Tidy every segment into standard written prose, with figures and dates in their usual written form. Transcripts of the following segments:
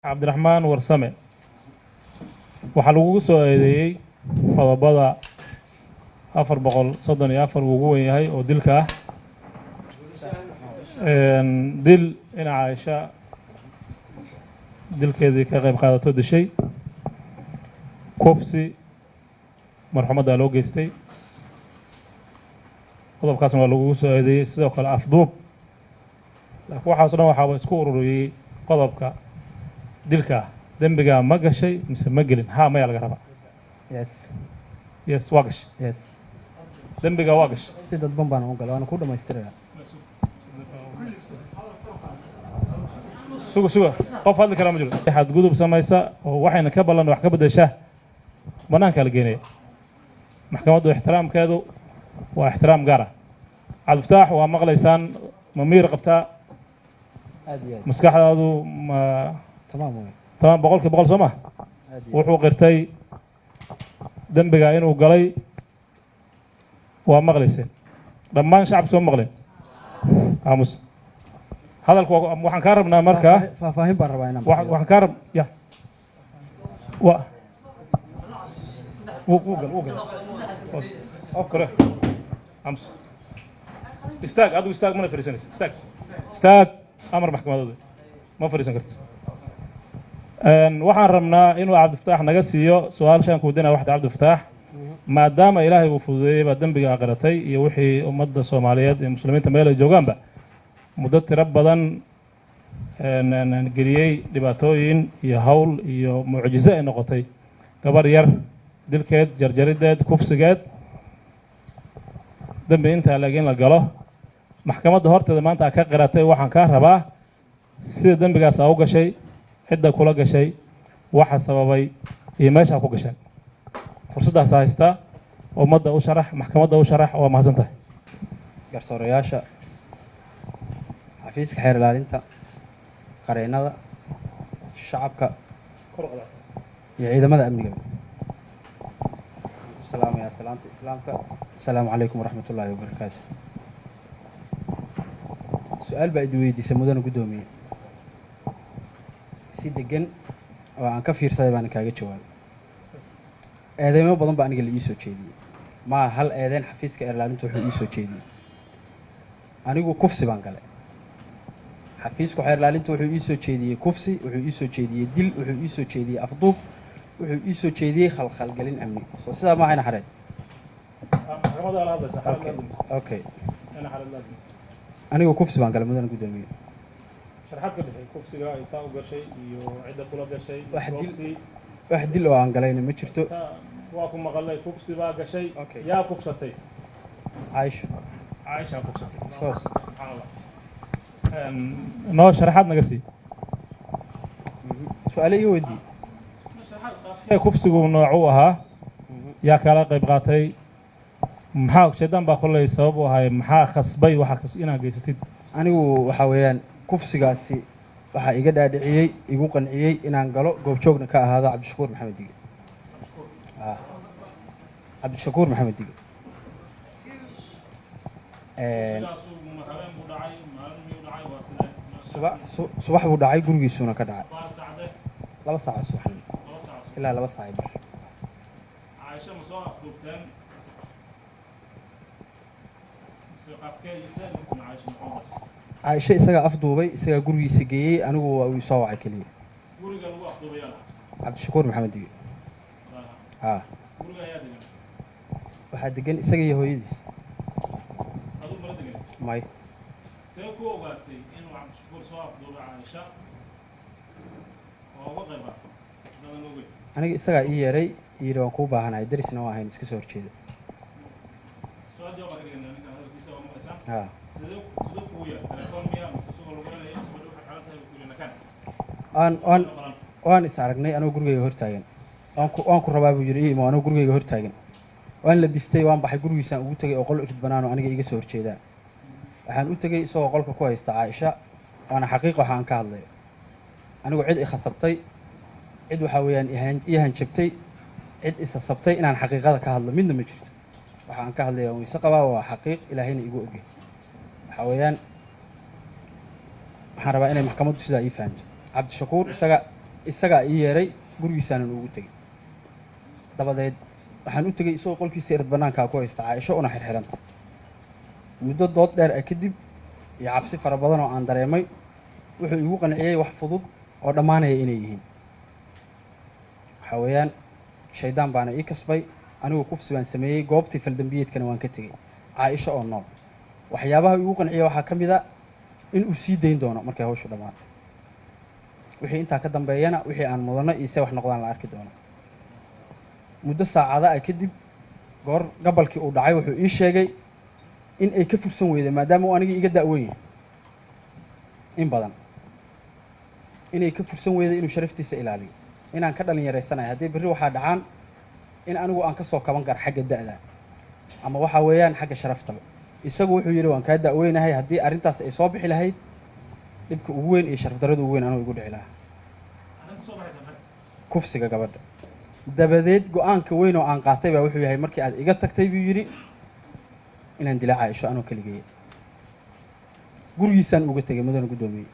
cabdiraxmaan warsame waxaa lagugu soo eedeeyey qodobada 434 uu ugu weyn yahay oo dilka ah dil in Caaisha dilkeedii ka qayb qaadato dishay kufsi marxumadda loo geystay qodobkaasna waa lagugu soo eedeeyey sidoo kale afduub laakiin waxaas dhan waxaa isku ururiyey qodobka dilka dembiga ma gashay mise ma gelin ha maya laga rabaa yes waa gashay Yes. dembiga waa gashay Si dadban baan u galay waana ku dhamaystirayaa. suga qof hadli kara ma jiro waxaad gudub samaysa oo waxayna ka ballan wax ka bedeshaa banaanka la geenaya maxkamaddu ixtiraamkeedu waa ixtiraam gaar ah cabdifataax waa maqlaysaan ma miir qabtaa Aad iyo aad. maskaxdaadu ma Tamaam weey. tamam boqolkiiba boqol soo ma Aad iyo wuxuu qirtay dembiga inuu galay waa maqlayseen dhammaan shacabka soo maqleen aamus hadalku waxaan kaa rabnaa markaa faahfaahin baan rabaa inaan waxaan kaa rab ya wa wuu gal oo kale aamus istaag adigu istaag mana fariisanaysa istaag amar maxkamadooda ma fariisan kartid waxaan rabnaa inuu cabdifataax naga siiyo su-aal shan kuudina waxda cabdifataax maadaama ilaahay uu fududeeyey baa dembiga aqratay iyo wixii ummadda Soomaaliyeed ee muslimiinta meel ay joogaanba muddo tiro badan geliyey dhibaatooyin iyo hawl iyo mucjizo ay noqotay gabar yar dilkeed jarjarideed kufsigeed dembi intaa laakiin la galo maxkamadda horteeda maanta ka qiratay waxaan kaa rabaa sida dembigaas u gashay cidda kula gashay waxa sababay iyo meesha ku gashay fursadaas haysta ummadda u sharax maxkamadda u sharax waa mahadsantahay garsoorayaasha xafiiska xeer ilaalinta qareennada shacabka iyo ciidamada amniga salaamaya salaanta islaamka assalaamu calaykum waraxmatullaahi wabarakaatu su-aal baa idi weydiisay mudana guddoomiye si degan oo aan ka fiirsaday baan kaaga jawaabay eedeymo badan baa aniga la ii soo jeediyey maa hal eedeyn xafiiska xeer ilaalinta wuxuu ii soo jeediyey anigu kufsi baan galay xafiisku xeer ilaalinta wuxuu ii soo jeediyey kufsi wuxuu ii soo jeediyey dil wuxuu ii soo jeediyey afduub wuxuu ii soo jeediyey khalkhalgelin amni soo sidaa ma ahayna xareed okay anigu kufsi baan galay mudana guddoomiye sharaxaad ka bixi kufsiga ay saa u gashay iyo cidda kula gashay wax dil oo aan galayna ma jirto waa ku maqalay kufsi baa gashay Okay. yaa kufsatay caaisha caaisha kufsatay soos subxaanallah noo sharaxaad naga sii su-aale ii weydii kufsigu noocuu ahaa yaa kala qayb qaatay maxaa shaydaan baa kolley sabab u ahay maxaa khasbay waxa inaad geysatid anigu waxaa weeyaan kufsigaasi waxaa iga dhaadhiciyey igu qanciyey inaan galo goobjoogna ka ahaado cabdishakuur maxamed dige cabdishakuur maxamed dige subax buu dhacay gurigiisuuna ka dhacay 2 saac subaxnimo ilaa 2 saac bar caaisha ma soo afduubteen caaisha isagaa afduubay isagaa gurigiisa geeyey anigu waa uu soo wacay keliya guriga lagu afduubayana cabdishakuur maxamed dige guriga ayaa degan waxaa degan isaga iyo hooyadiis aduu mala degan may see ku ogaatay inuu cabdishakuur soo afduubay caaisha oo uga qayb qaatay dadan ogeyn aniga isagaa ii yeeray yidhi waan kuu baahanahay darisna waa ahayn iska soo horjeeda soo jawaab ka dhigana ninkan hadalkiisa waa maqlaysaan haa sidee kugu yeer telefoon miya mise suuqa lagu leeyahay gabadha waxay xaalan tahay ku yiri nakaan waan is aragnay anoo gurigayga hortaagan waan ku rabaa buu yidhi imo anoo gurigayga hortaagan waan labistay waan baxay gurigiisaan ugu tegay oo qol irid banaano aniga iga soo horjeedaa waxaan u tegey isagoo qolka ku haysta caaisha waana xaqiiqa waxa aan ka hadlayo anigu cid i khasabtay cid waxaa weeyaan ii hanjabtay cid isasabtay inaan xaqiiqada ka hadlo midna ma jirto waxa aan ka hadlaya wayse qabaa waa xaqiiq ilaahayna igu ogyahay waxaa weeyaan waxaan rabaa inay maxkamaddu sidaa ii fahamto cabdishakuur isaga isagaa ii yeeray gurigiisaanan ugu tegey dabadeed waxaan u tegey isagoo qolkiisa irid bannaankaa ku haysta caaisho una xirxiranta muddo dood dheer ah kadib iyo cabsi fara badan oo aan dareemay wuxuu igu qanciyey wax fudud oo dhammaanaya inay yihiin waxaa weeyaan shaydaan baana ii kasbay anigu kufsi baan sameeyey goobtii faldambiyeedkana waan ka tegey caaisho oo nool waxyaabaha igu qanciya waxaa ka mid a in uu sii dayn doono markay hawshu dhammaato wixii intaa ka dambeeyana wixii aan mudano iyo se wax noqdaan la arki doono muddo saacada ah kadib goor gabalkii uu dhacay wuxuu ii sheegay in ay ka fursan weyday maadaama uu anigii iga da'weyn yahay in badan inay ka fursan weyday inuu sharaftiisa ilaaliyo inaan ka dhalin yaraysanayo haddii berri waxaa dhacaan in anigu aan ka soo kaban karo xagga da'da ama waxaa weeyaan xagga sharaftaba isagu wuxuu yidhi waan kaa da'weynahay haddii arrintaas ay soo bixi lahayd dhibka ugu weyn iyo sharafdarrada ugu weyn anuu igu dhici lahaa kufsiga gabadha dabadeed go-aanka weyn oo aan qaatay baa wuxuu yahay markii aad iga tagtay buu yidhi inaan dila caaisho anoo keligeeya gurigiisaan uga tegay mudana guddoomiye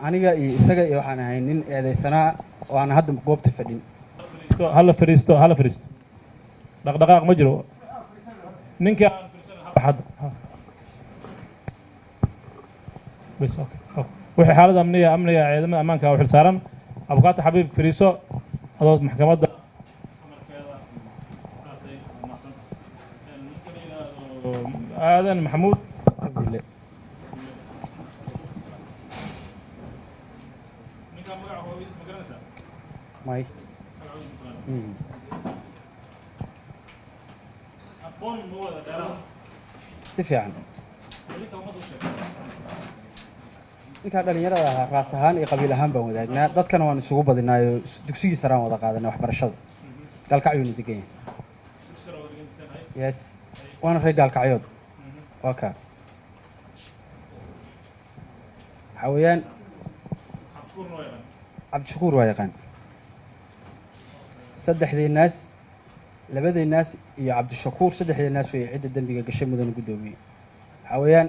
aniga iyo isaga iyo waxaan ahay nin eedaysanaa oo aan hadda goobta fadhin hala fariisto dhaqdhaqaaq ma jiro ninkii wixii xaalada amniga ciidamada ammaanka u xil saaran abukaata xabiib fariiso adoo maxkamadda aadan maxamuud cabdille may si fiican ninkaa dhalinyarada ahaa raas ahaan iyo qabiil ahaan baan wadaagnaa dadkana waan isugu badinaayo dugsigii saraan wada qaadanay waxbarashada gaalkacyuuna degan yahay yes waana reer gaalkacyood waa kaa waxaa weeyaan cabdishakuur waa yaqaan saddexdii naas labadii naas iyo cabdishakuur saddexdii naas way cidda dembiga gashay mudana guddoomiye waxaa weeyaan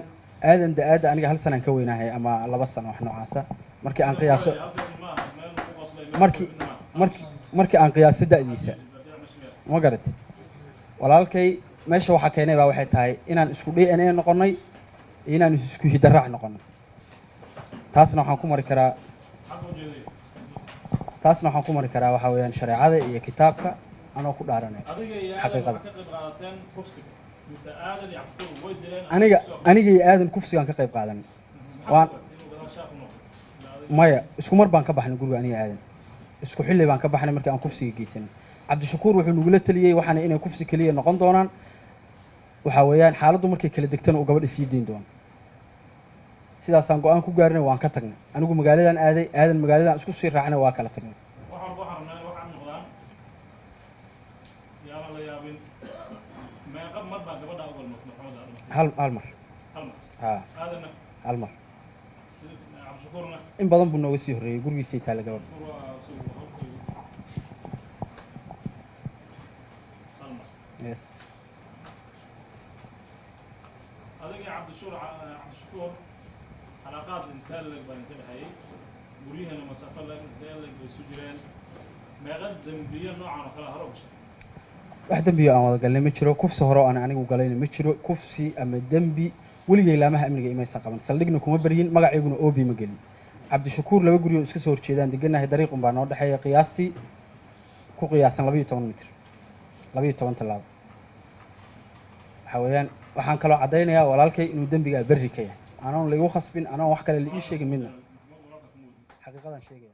aadan da-aadda aniga hal sanaan ka weynahay ama 2 sano wax noocaasa markii aan qiyaaso markii aan qiyaaso da'diisa ma garat walaalkay meesha waxaa keenay baa waxay tahay inaan isku DNA noqonnay iyo inaan isku hidaraac noqonnay taasna waxaan ku mari karaa waxaa weeyaan shareecada iyo kitaabka anoo ku dhaaranay xaqiiqada aniga iyo aadan kufsigaan ka qayb qaadanay maya isku mar baan ka baxnay guriga aniga aadan isku xilli baan ka baxnay markii aan kufsiga geysanay cabdishakuur wuxuu nagula taliyey waxaana inay kufsi keliya noqon doonaan waxaa weeyaan xaaladdu markay kala degtana uu gabadha sii dayn doono sidaasaan go-aan ku gaarinay waan ka tagnay anigu magaaladan aaday aadan magaaladan isku sii raacnay waa kala tagnay hal mar hal mar in badan buu nooga sii horreeyey gurigiisay taalla gabadha yes علاقات انتهى لك بانتبهي وريها مسافة لك بسجرين ما قدم بيا نوعا وكلا هروش wax dambiyo aan wada galnay ma jiro kufsi hore aan anigu galayna ma jiro kufsi ama dambi weligay laamaha amniga imaysan qaban saldhigna kuma baryin magaceyguna oobi ma gelin cabdishakuur 2 guri oo iska soo horjeedaan deganahay dariiqun baa noo dhaxeeya qiyaastii ku qiyaasan 12 mitir 12 talaabo waxa weeyaan waxaan kaloo cadaynayaa walaalkay inuu dambiga berri ka yahay anoon lagu khasbin anoon wax kale la ii sheegin midna xaqiiqadan sheegaya